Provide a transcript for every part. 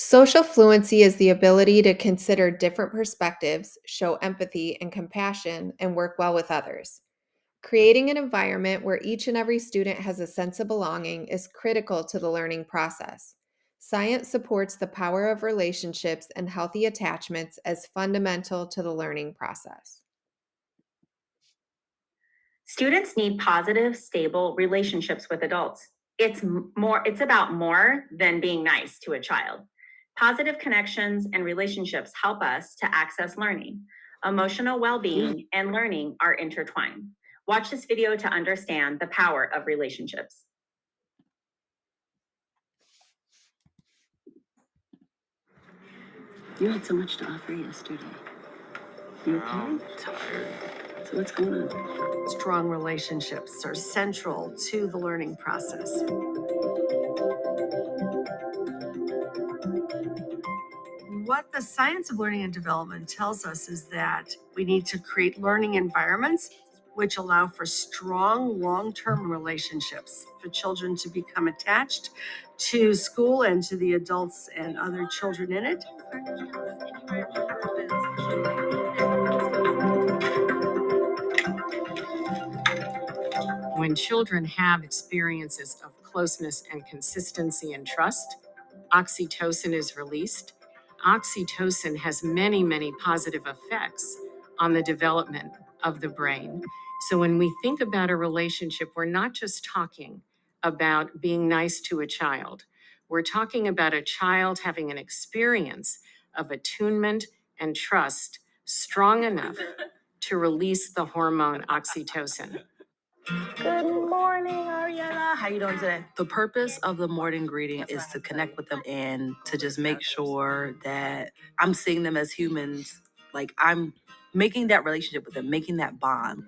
Social fluency is the ability to consider different perspectives, show empathy and compassion, and work well with others. Creating an environment where each and every student has a sense of belonging is critical to the learning process. Science supports the power of relationships and healthy attachments as fundamental to the learning process. Students need positive, stable relationships with adults. It's about more than being nice to a child. Positive connections and relationships help us to access learning. Emotional well-being and learning are intertwined. Watch this video to understand the power of relationships. You had so much to offer yesterday. You okay? I'm tired. So what's going on? Strong relationships are central to the learning process. What the science of learning and development tells us is that we need to create learning environments which allow for strong long-term relationships for children to become attached to school and to the adults and other children in it. When children have experiences of closeness and consistency and trust, oxytocin is released. Oxytocin has many, many positive effects on the development of the brain. So when we think about a relationship, we're not just talking about being nice to a child. We're talking about a child having an experience of attunement and trust strong enough to release the hormone oxytocin. Good morning, Ariana. How you doing today? The purpose of the morning greeting is to connect with them and to just make sure that I'm seeing them as humans. Like I'm making that relationship with them, making that bond.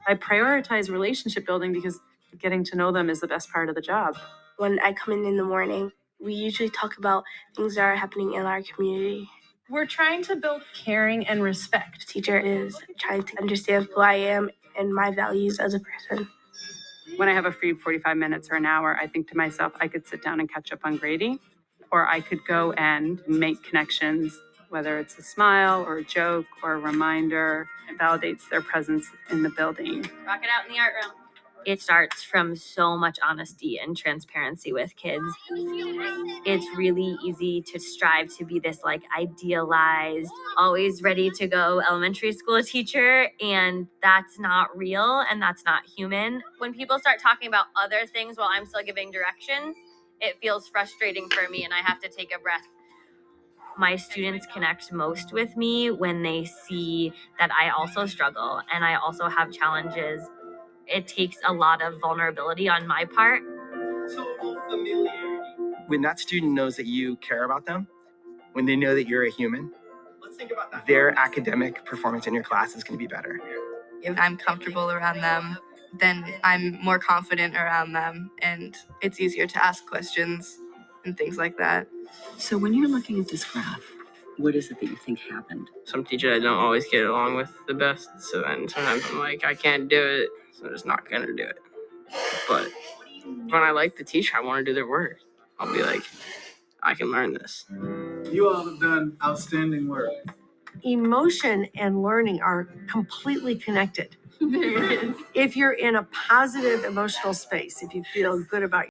I prioritize relationship building because getting to know them is the best part of the job. When I come in the morning, we usually talk about things that are happening in our community. We're trying to build caring and respect. The teacher is trying to understand who I am and my values as a person. When I have a free 45 minutes or an hour, I think to myself, I could sit down and catch up on Grady, or I could go and make connections, whether it's a smile or a joke or a reminder. It validates their presence in the building. Rock it out in the art room. It starts from so much honesty and transparency with kids. It's really easy to strive to be this like idealized, always ready to go elementary school teacher, and that's not real and that's not human. When people start talking about other things while I'm still giving directions, it feels frustrating for me and I have to take a breath. My students connect most with me when they see that I also struggle and I also have challenges. It takes a lot of vulnerability on my part. When that student knows that you care about them, when they know that you're a human, their academic performance in your class is going to be better. If I'm comfortable around them, then I'm more confident around them, and it's easier to ask questions and things like that. So when you're looking at this graph, what is it that you think happened? Some teachers I don't always get along with the best, so then sometimes I'm like, I can't do it, so I'm just not gonna do it. But when I like the teacher, I want to do their work. I'll be like, I can learn this. You all have done outstanding work. Emotion and learning are completely connected. If you're in a positive emotional space, if you feel good about